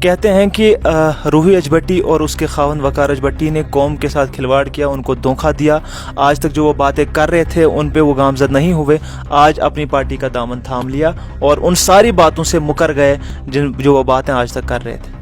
कहते हैं कि रूही अजबट्टी और उसके खावन वकार अजबट्टी ने कौम के साथ खिलवाड़ किया, उनको धोखा दिया। आज तक जो वो बातें कर रहे थे उन पे वो गामजद नहीं हुए, आज अपनी पार्टी का दामन थाम लिया और उन सारी बातों से मुकर गए जो वो बातें आज तक कर रहे थे।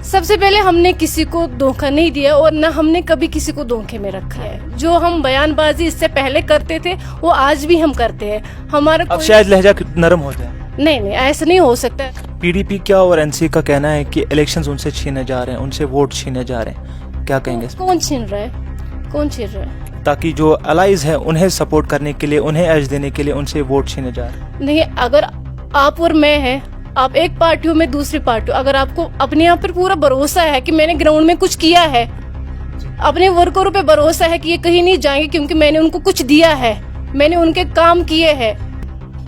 सबसे पहले हमने किसी को धोखा नहीं दिया और न हमने कभी किसी को धोखे में रखा है। जो हम बयानबाजी इससे पहले करते थे वो आज भी हम करते हैं। हमारा अब शायद लहजा नरम हो जाए। नहीं, ऐसा नहीं हो सकता। पीडीपी क्या और एनसी का कहना है कि इलेक्शंस उनसे छीने जा रहे हैं, उनसे वोट छीने जा रहे हैं, क्या कहेंगे? कौन छीन रहा है? कौन छीन रहा है? ताकि जो अलाइज है उन्हें सपोर्ट करने के लिए, उन्हें एज देने के लिए उनसे वोट छीने जा रहे हैं। नहीं, अगर आप और मैं हैं, आप एक पार्टी हो, मैं दूसरी पार्टी हूँ, अगर आपको अपने आप पर पूरा भरोसा है कि मैंने ग्राउंड में कुछ किया है, अपने वर्करों पे भरोसा है कि ये कहीं नहीं जाएंगे क्योंकि मैंने उनको कुछ दिया है, मैंने उनके काम किए हैं,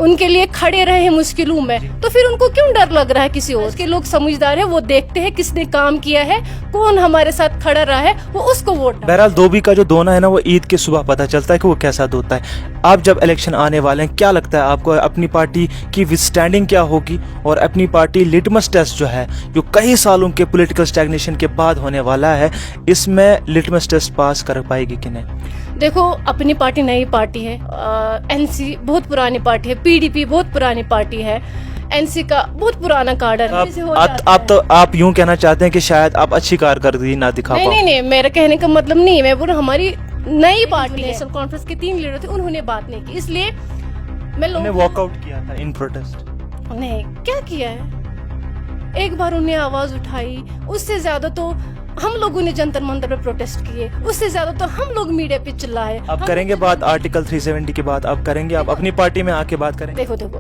उनके लिए खड़े रहे मुश्किलों में, तो फिर उनको क्यों डर लग रहा है किसी और के? लोग समझदार है, वो देखते हैं किसने काम किया है, कौन हमारे साथ खड़ा रहा है, वो उसको वोट। बहरहाल धोबी का जो दोना है ना, वो ईद के सुबह पता चलता है कि वो कैसा धोता है। आप जब इलेक्शन आने वाले हैं, क्या लगता है आपको अपनी पार्टी की विथस्टैंडिंग क्या होगी और अपनी पार्टी लिटमस टेस्ट जो है, जो कई सालों के पॉलिटिकल स्टैग्नेशन के बाद होने वाला है, इसमें लिटमस टेस्ट पास कर पाएगी कि नहीं? देखो, अपनी पार्टी नई पार्टी है, एनसी बहुत पुरानी पार्टी है, पीडीपी बहुत पुरानी पार्टी है, एनसी का बहुत पुराना कार्डर है। आप यूं कहना चाहते हैं कि शायद आप अच्छी कारकर्दगी ना दिखा पाओ? नहीं, मेरा कहने का मतलब नहीं है। मैं बोल हमारी नई पार्टी नेशनल कॉन्फ्रेंस के 3 लीडर थे, उन्होंने बात नहीं की, इसलिए मैं लोगों ने वॉकआउट किया था इन प्रोटेस्ट। नहीं, क्या किया है? एक बार उन्हें आवाज उठाई, उससे ज्यादा तो हम लोगों ने जंतर मंतर पे प्रोटेस्ट किए, उससे ज्यादा तो हम लोग मीडिया पे चिल्लाए। आप करेंगे बात आर्टिकल 370 की बात आप करेंगे? आप अपनी पार्टी में आके बात करेंगे? देखो,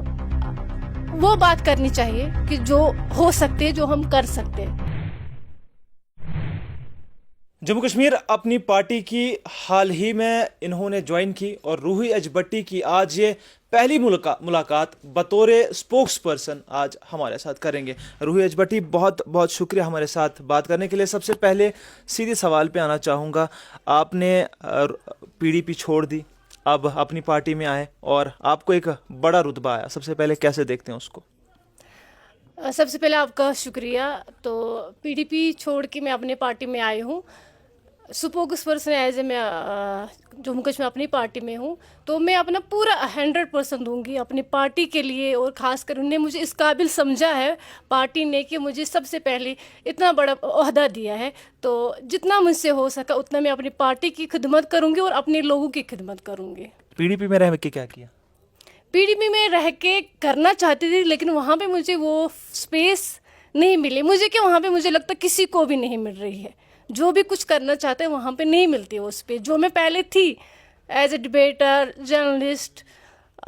वो बात करनी चाहिए कि जो हो सकते है, जो हम कर सकते हैं। जम्मू कश्मीर अपनी पार्टी की हाल ही में इन्होंने ज्वाइन की और रूही अजबट्टी की आज ये पहली मुलाकात बतौर स्पोक्स पर्सन आज हमारे साथ करेंगे। रूही अजबट्टी, बहुत बहुत शुक्रिया हमारे साथ बात करने के लिए। सबसे पहले सीधे सवाल पे आना चाहूँगा, आपने पीडीपी छोड़ दी, अब अपनी पार्टी में आए और आपको एक बड़ा रुतबा आया, सबसे पहले कैसे देखते हैं उसको? सबसे पहले आपका शुक्रिया। तो पीडीपी छोड़ के मैं अपनी पार्टी में आई हूँ, स्पोक्स पर्सन एज ए मैं जम्मू कश्मीर अपनी पार्टी में हूँ, तो मैं अपना पूरा 100% दूंगी अपनी पार्टी के लिए। और ख़ासकर उन्हें मुझे इस काबिल समझा है पार्टी ने कि मुझे सबसे पहले इतना बड़ा ओहदा दिया है, तो जितना मुझसे हो सका उतना मैं अपनी पार्टी की खिदमत करूँगी और अपने लोगों की खिदमत करूँगी। पीडीपी में रह के क्या किया? पीडीपी में रह के करना चाहती थी, लेकिन वहाँ पे मुझे वो स्पेस नहीं मिली। मुझे क्या, वहाँ पे मुझे लगता किसी को भी नहीं मिल रही है, जो भी कुछ करना चाहते हैं वहाँ पे नहीं मिलती वो स्पेस जो मैं पहले थी एज ए डिबेटर, जर्नलिस्ट।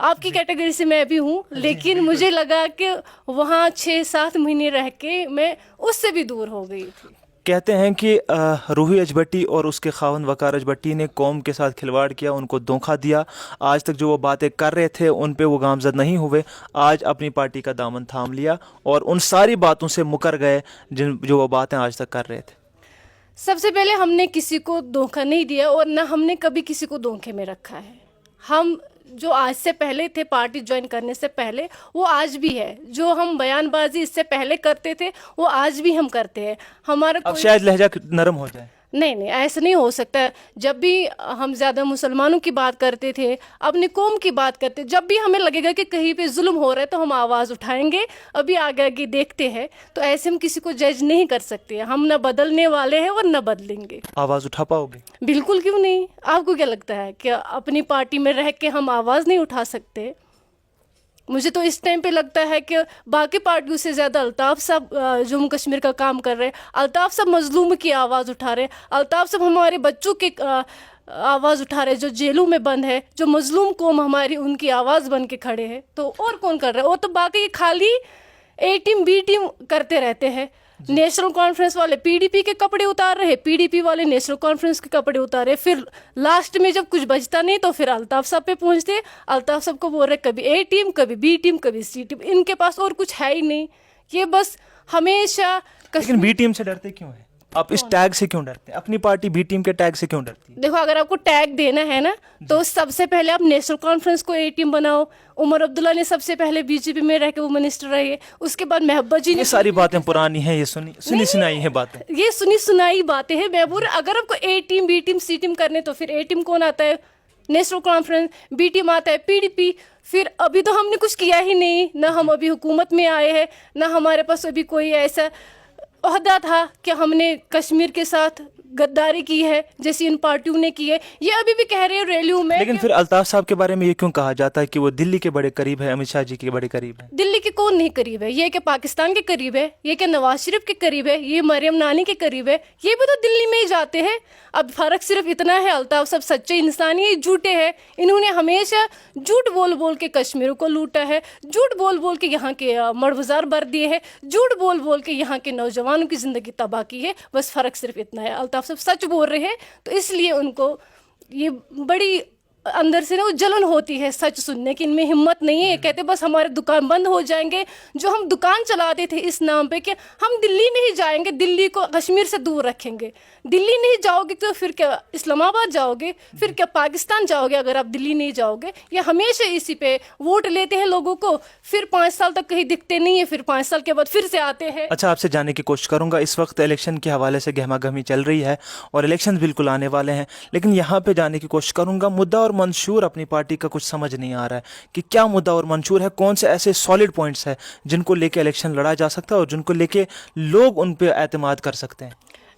आपकी कैटेगरी से मैं भी हूँ, लेकिन मुझे लगा कि वहाँ 6-7 महीने रह के मैं उससे भी दूर हो गई थी। कहते हैं कि रूही अजबट्टी और उसके खावन वकार अजबट्टी ने कौम के साथ खिलवाड़ किया, उनको धोखा दिया। आज तक जो वो बातें कर रहे थे उन पे वो गामजद नहीं हुए, आज अपनी पार्टी का दामन थाम लिया और उन सारी बातों से मुकर गए जो वो बातें आज तक कर रहे थे। सबसे पहले हमने किसी को धोखा नहीं दिया और न हमने कभी किसी को धोखे में रखा है। हम जो आज से पहले थे, पार्टी ज्वाइन करने से पहले, वो आज भी है। जो हम बयानबाजी इससे पहले करते थे वो आज भी हम करते हैं। हमारा अब शायद लहजा नरम हो जाए। नहीं, ऐसा नहीं हो सकता। जब भी हम ज़्यादा मुसलमानों की बात करते थे, अपनी कौम की बात करते, जब भी हमें लगेगा कि कहीं पे जुल्म हो रहा है तो हम आवाज़ उठाएंगे। अभी आगे देखते हैं, तो ऐसे हम किसी को जज नहीं कर सकते। हम न बदलने वाले हैं और न बदलेंगे। आवाज़ उठा पाओगे? बिल्कुल, क्यों नहीं। आपको क्या लगता है कि अपनी पार्टी में रह के हम आवाज़ नहीं उठा सकते? मुझे तो इस टाइम पे लगता है कि बाकी पार्टियों से ज़्यादा अल्ताफ़ साहब जम्मू कश्मीर का काम कर रहे हैं। अल्ताफ़ साहब मजलूम की आवाज़ उठा रहे हैं। अल्ताफ़ साहब हमारे बच्चों की आवाज़ उठा रहे हैं, जो जेलों में बंद है, जो मजलूम कौम हमारी, उनकी आवाज़ बन के खड़े हैं। तो और कौन कर रहा है? वो तो बाकी खाली ए टीम बी टीम करते रहते हैं। नेशनल कॉन्फ्रेंस वाले पीडीपी के कपड़े उतार रहे, पीडीपी वाले नेशनल कॉन्फ्रेंस के कपड़े उतार रहे, फिर लास्ट में जब कुछ बचता नहीं तो फिर अल्ताफ साहब पे पहुंचते। अल्ताफ साहब को बोल रहे कभी ए टीम, कभी बी टीम, कभी सी टीम। इनके पास और कुछ है ही नहीं, ये बस हमेशा। लेकिन बी टीम से डरते क्यों है? آپ اس टैग से क्यों डरते हैं? अपनी पार्टी बी टीम के टैग से क्यों डरती है? देखो, अगर आपको टैग देना है ना, तो सबसे पहले आप नेशनल कॉन्फ्रेंस को ए टीम बनाओ। उमर अब्दुल्ला ने सबसे पहले बीजेपी में रह के वो मिनिस्टर रहे, उसके बाद महबूबा जी ये ने, सारी बातें पुरानी हैं, ये सुनी सुनाई है बातें। ये सुनी सुनाई बातें हैं महबूर। अगर आपको ए टीम बी टीम सी टीम करने, तो फिर ए टीम कौन आता है? National conference. बी टीम आता है पीडीपी। फिर अभी तो हमने कुछ किया ही नहीं, ना हम अभी हुकूमत में आए हैं, ना हमारे पास अभी कोई ऐसा ओहदा था कि हमने कश्मीर के साथ गद्दारी की है जैसी इन पार्टियों ने की है। ये अभी भी कह रहे हैं रैलियों में। लेकिन फिर अल्ताफ साहब के बारे में ये क्यों कहा जाता है कि वो दिल्ली के बड़े करीब है, अमित शाह जी के बड़े करीब है? दिल्ली के कौन नहीं करीब है? ये क्या पाकिस्तान के करीब है? ये क्या नवाज शरीफ के करीब है? ये मरियम नानी के करीब है? ये भी तो दिल्ली में ही जाते हैं। अब फर्क सिर्फ इतना है, अल्ताफ सब सच्चे इंसान, ये झूठे हैं। इन्होंने हमेशा झूठ बोल बोल के कश्मीर को लूटा है, झूठ बोल बोल के यहाँ के मड़बाजार भर दिए हैं, झूठ बोल बोल के यहाँ के नौजवानों की ज़िंदगी तबाह की है। बस फ़र्क सिर्फ इतना है, अल्ताफ सब सच बोल रहे हैं, तो इसलिए उनको ये बड़ी अंदर से ना वो जलन होती है सच सुनने की। इनमें हिम्मत नहीं है। ये कहते बस हमारे दुकान बंद हो जाएंगे। जो हम दुकान चलाते थे इस नाम पे कि हम दिल्ली नहीं जाएंगे, दिल्ली को कश्मीर से दूर रखेंगे। दिल्ली नहीं जाओगे तो फिर क्या इस्लामाबाद जाओगे? फिर क्या पाकिस्तान जाओगे अगर आप दिल्ली नहीं जाओगे? ये हमेशा इसी पे वोट लेते हैं लोगों को, फिर 5 साल तक कहीं दिखते नहीं है, फिर 5 साल के बाद फिर से आते हैं। अच्छा, आपसे जानने की कोशिश करूंगा, इस वक्त इलेक्शन के हवाले से गहमा गहमी चल रही है और इलेक्शन बिल्कुल आने वाले हैं, लेकिन यहाँ पे जाने की कोशिश करूंगा, मुद्दा और मंशूर अपनी पार्टी का कुछ समझ नहीं आ रहा है कि क्या मुद्दा और मंशूर है, कौन से ऐसे सॉलिड पॉइंट्स है जिनको लेके इलेक्शन लड़ा जा सकता है और जिनको लेके लोग उन पे एतमाद कर सकते हैं?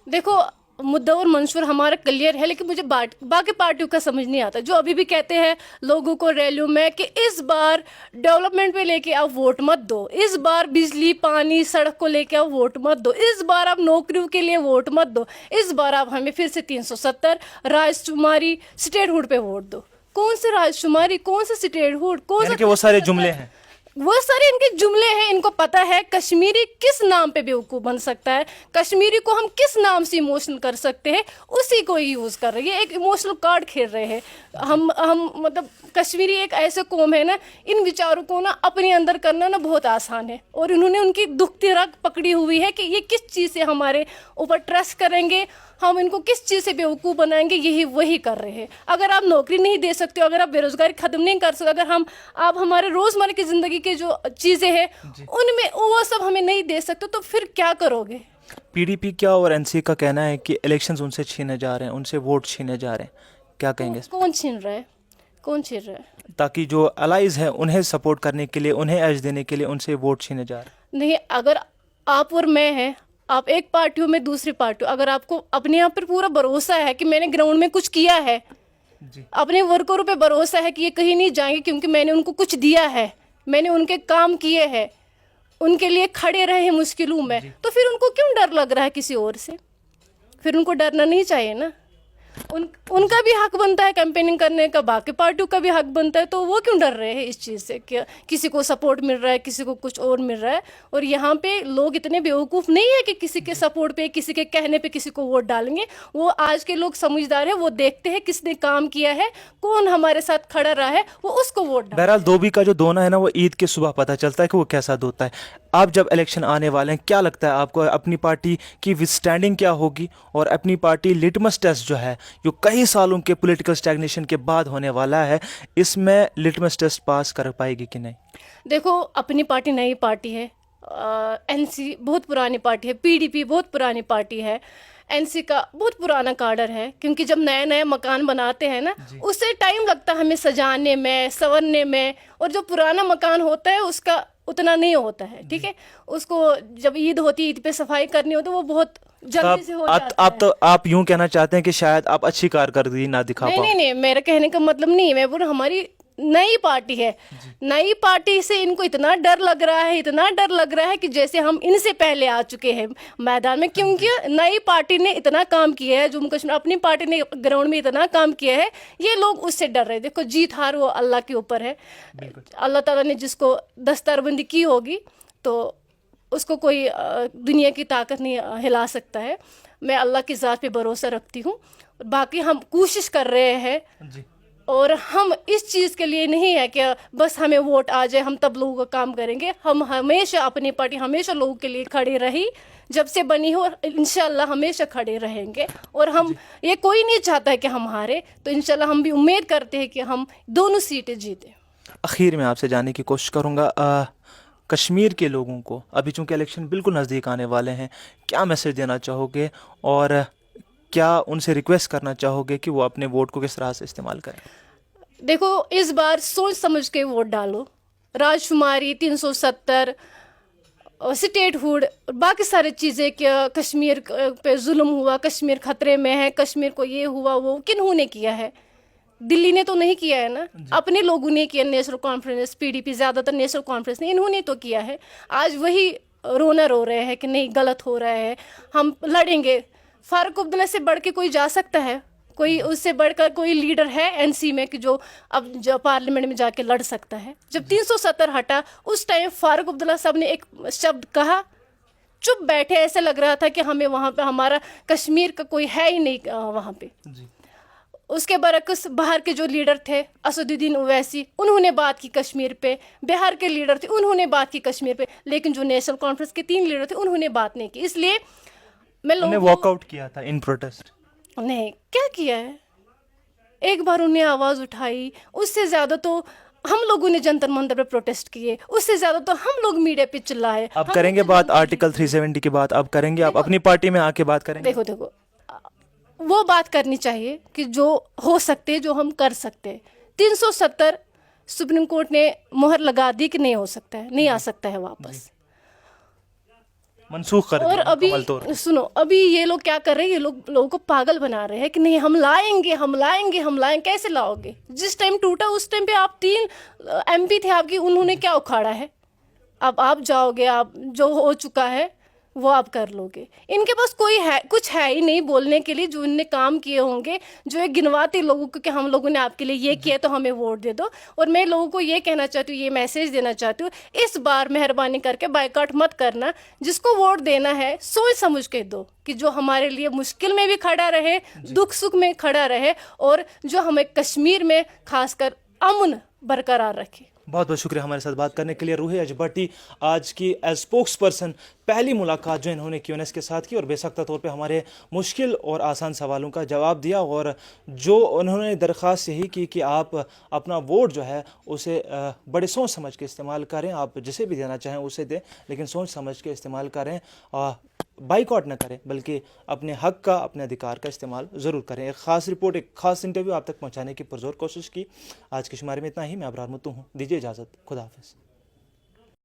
देखो, मुद्दा और मंशूर हमारा क्लियर है, लेकिन मुझे बाकी पार्टियों का समझ नहीं आता। जो अभी भी कहते हैं लोगों को रैलियों में कि इस बार डेवलपमेंट पे लेके आप वोट मत दो, इस बार बिजली पानी सड़क को लेके आप वोट मत दो, इस बार आप नौकरियों के लिए वोट मत दो, इस बार आप हमें फिर से 370 राजकुमारी स्टेटहुड पे वोट दो। कौन से राजकुमारी, कौन से स्टेटहुड, कौन यानी सा? कि वो सारे जुमले हैं। वो सारे इनके जुमले हैं। इनको पता है कश्मीरी किस नाम पे बेवकूफ़ बन सकता है, कश्मीरी को हम किस नाम से इमोशनल कर सकते हैं, उसी को ही यूज़ कर रहे हैं। एक इमोशनल कार्ड खेल रहे हैं। हम मतलब कश्मीरी एक ऐसे कौम है ना, इन विचारों को ना अपने अंदर करना ना बहुत आसान है, और इन्होंने उनकी दुखती रग पकड़ी हुई है कि ये किस चीज़ से हमारे ऊपर ट्रस्ट करेंगे, हम इनको किस चीज़ से बेवकूफ़ बनाएंगे, यही वही कर रहे हैं। अगर आप नौकरी नहीं दे सकते हो, अगर आप बेरोजगारी ख़त्म नहीं कर सकते, अगर आप हमारे रोज़मर्रा की ज़िंदगी के जो चीज़ें हैं उनमें वो सब हमें नहीं दे सकते, तो फिर क्या करोगे? पीडीपी क्या और एनसी का कहना है कि इलेक्शंस उनसे छीने जा रहे हैं, उनसे वोट छीने जा रहे हैं, क्या कहेंगे? कौन छीन रहा है? कौन छीन रहा है? ताकि जो अलाइज हैं उन्हें सपोर्ट करने के लिए, उन्हें एज देने के लिए उनसे वोट छीने जा रहे हैं। नहीं, अगर आप और मैं हैं, आप एक पार्टी हो, मैं दूसरी पार्टी हो, अगर आपको अपने आप पर पूरा भरोसा है कि मैंने ग्राउंड में कुछ किया है, अपने वर्करों पे भरोसा है कि ये कहीं नहीं जाएंगे क्योंकि मैंने उनको कुछ दिया है, मैंने उनके काम किए हैं, उनके लिए खड़े रहे हैं मुश्किलों में, तो फिर उनको क्यों डर लग रहा है किसी और से? फिर उनको डरना नहीं चाहिए ना। उनका भी हक बनता है कैंपेनिंग करने का, बाकी पार्टियों का भी हक बनता है, तो वो क्यों डर रहे हैं इस चीज़ से कि किसी को सपोर्ट मिल रहा है, किसी को कुछ और मिल रहा है? और यहाँ पे लोग इतने बेवकूफ़ नहीं है कि किसी के सपोर्ट पे, किसी के कहने पे किसी को वोट डालेंगे। वो आज के लोग समझदार है, वो देखते हैं किसने काम किया है, कौन हमारे साथ खड़ा रहा है, वो उसको वोट डालेंगे। बहरहाल धोबी का जो दोना है ना, वो ईद के सुबह पता चलता है कि वो कैसा दोता है। आप जब इलेक्शन आने वाले हैं, क्या लगता है आपको अपनी पार्टी की विस्टैंडिंग क्या होगी, और अपनी पार्टी लिटमस टेस्ट जो है, जो कई सालों के पॉलिटिकल स्टैग्नेशन के बाद होने वाला है, इसमें लिटमस टेस्ट पास कर पाएगी कि नहीं? देखो, अपनी पार्टी नई पार्टी है, एनसी बहुत पुरानी पार्टी है, पीडीपी बहुत पुरानी पार्टी है, एनसी का बहुत पुराना कार्डर है, क्योंकि जब नया नया मकान बनाते हैं ना, उससे टाइम लगता है हमें सजाने में, संवरने में, और जो पुराना मकान होता है उसका उतना नहीं होता है। ठीक है, उसको जब ईद होती है, ईद पे सफाई करनी हो, तो वो बहुत जल्दी से हो जाता है। आप यूं कहना चाहते हैं कि शायद आप अच्छी कारकर्दगी ना दिखा पाओ? नहीं, मेरे कहने का मतलब नहीं है, मैं बोल हमारी नई पार्टी है, नई पार्टी से इनको इतना डर लग रहा है, इतना डर लग रहा है कि जैसे हम इनसे पहले आ चुके हैं मैदान में, क्योंकि नई पार्टी ने इतना काम किया है, जम्मू कश्मीर अपनी पार्टी ने ग्राउंड में इतना काम किया है, ये लोग उससे डर रहे हैं। देखो, जीत हार वो अल्लाह के ऊपर है। अल्लाह ताला ने जिसको दस्तरबंदी की होगी तो उसको कोई दुनिया की ताकत नहीं हिला सकता है। मैं अल्लाह की ज़ात पे भरोसा रखती हूँ। बाकी हम कोशिश कर रहे हैं जी। और हम इस चीज़ के लिए नहीं है कि बस हमें वोट आ जाए हम तब लोगों का काम करेंगे। हम हमेशा अपनी पार्टी हमेशा लोगों के लिए खड़ी रही, जब से बनी हो, और इंशाल्लाह हमेशा खड़े रहेंगे। और हम ये कोई नहीं चाहता है कि हम हारे, तो इंशाल्लाह हम भी उम्मीद करते हैं कि हम दोनों सीटें जीतें। आखिर में आपसे जानने की कोशिश करूँगा, कश्मीर के लोगों को अभी चूंकि इलेक्शन बिल्कुल नज़दीक आने वाले हैं, क्या मैसेज देना चाहोगे और क्या उनसे रिक्वेस्ट करना चाहोगे कि वो अपने वोट को किस तरह से इस्तेमाल करें? देखो, इस बार सोच समझ के वोट डालो। राजकुमारी 370 और स्टेटहुड और बाकी सारी चीज़ें, कि कश्मीर पे जुल्म हुआ, कश्मीर खतरे में है, कश्मीर को ये हुआ वो किन्होंने किया है? दिल्ली ने तो नहीं किया है ना, अपने लोगों ने किया। नेशनल कॉन्फ्रेंस, पीडीपी, ज़्यादातर नेशनल कॉन्फ्रेंस ने, इन्होंने तो किया है। आज वही रोना रो रहे हैं कि नहीं गलत हो रहा है, हम लड़ेंगे। फारूक अब्दुल्ला से बढ़ के कोई जा सकता है? कोई उससे बढ़कर कोई लीडर है एनसी में कि जो अब जो पार्लियामेंट में जाके लड़ सकता है? जब 370 हटा उस टाइम फारूक अब्दुल्ला साहब ने एक शब्द कहा, चुप बैठे, ऐसे लग रहा था कि हमें वहाँ पे हमारा कश्मीर का कोई है ही नहीं वहाँ पे। उसके बरक्स बाहर के जो लीडर थे, असदुद्दीन ओवैसी, उन्होंने बात की कश्मीर पे। बिहार के लीडर थे, उन्होंने बात की कश्मीर पे। लेकिन जो नेशनल कॉन्फ्रेंस के 3 लीडर थे, उन्होंने बात नहीं की। इसलिए मैं उन्होंने वॉकआउट किया था इन प्रोटेस्ट। नहीं, क्या किया है? एक बार उन्हें आवाज़ उठाई, उससे ज़्यादा तो हम लोगों ने जंतर मंतर पे प्रोटेस्ट किए, उससे ज़्यादा तो हम लोग मीडिया पे चिल्लाए। अब करेंगे बात आर्टिकल 370 की बात, अब करेंगे आप अपनी पार्टी में आके बात करेंगे? देखो, वो बात करनी चाहिए कि जो हो सकते, जो हम कर सकते। 370 सुप्रीम कोर्ट ने मोहर लगा दी कि नहीं हो सकता है, नहीं आ सकता है वापस, मनसूख कर और दिया अभी मुकम्मल तौर पे। सुनो, अभी ये लोग क्या कर रहे हैं, ये लोगों को पागल बना रहे हैं कि नहीं हम लाएंगे, हम लाएंगे, हम लाएंगे। कैसे लाओगे? जिस टाइम टूटा उस टाइम पे आप 3 एमपी थे आपकी, उन्होंने क्या उखाड़ा है? अब आप जाओगे, आप जो हो चुका है वो आप कर लोगे। इनके पास कोई है, कुछ है ही नहीं बोलने के लिए। जो इनने काम किए होंगे, जो एक गिनवाते लोगों को कि हम लोगों ने आपके लिए ये किया तो हमें वोट दे दो। और मैं लोगों को ये कहना चाहती हूँ, ये मैसेज देना चाहती हूँ, इस बार मेहरबानी करके बायकॉट मत करना। जिसको वोट देना है सोच समझ के दो, कि जो हमारे लिए मुश्किल में भी खड़ा रहे, दुख सुख में खड़ा रहे, और जो हमें कश्मीर में खासकर अमन बरकरार रखे। बहुत बहुत शुक्रिया हमारे साथ बात करने के लिए। रूही अजबट्टी आज की एज स्पोक्स पर्सन पहली मुलाकात जो इन्होंने क्यूएनएस के साथ की, और बेसख्ता तौर पे हमारे मुश्किल और आसान सवालों का जवाब दिया। और जो उन्होंने दरख्वास्त यही की कि आप अपना वोट जो है उसे बड़े सोच समझ के इस्तेमाल करें। आप जिसे भी देना चाहें उसे दें, लेकिन सोच समझ के इस्तेमाल करें। बाइकआउट न करें, बल्कि अपने हक का, अपने अधिकार का इस्तेमाल ज़रूर करें। एक ख़ास रिपोर्ट, एक ख़ास इंटरव्यू आप तक पहुंचाने की पुरज़ोर कोशिश की। आज के शुमारे में इतना ही। मैं अबरार मुत्तू हूँ, दीजिए इजाज़त। खुदा हाफ़िज़।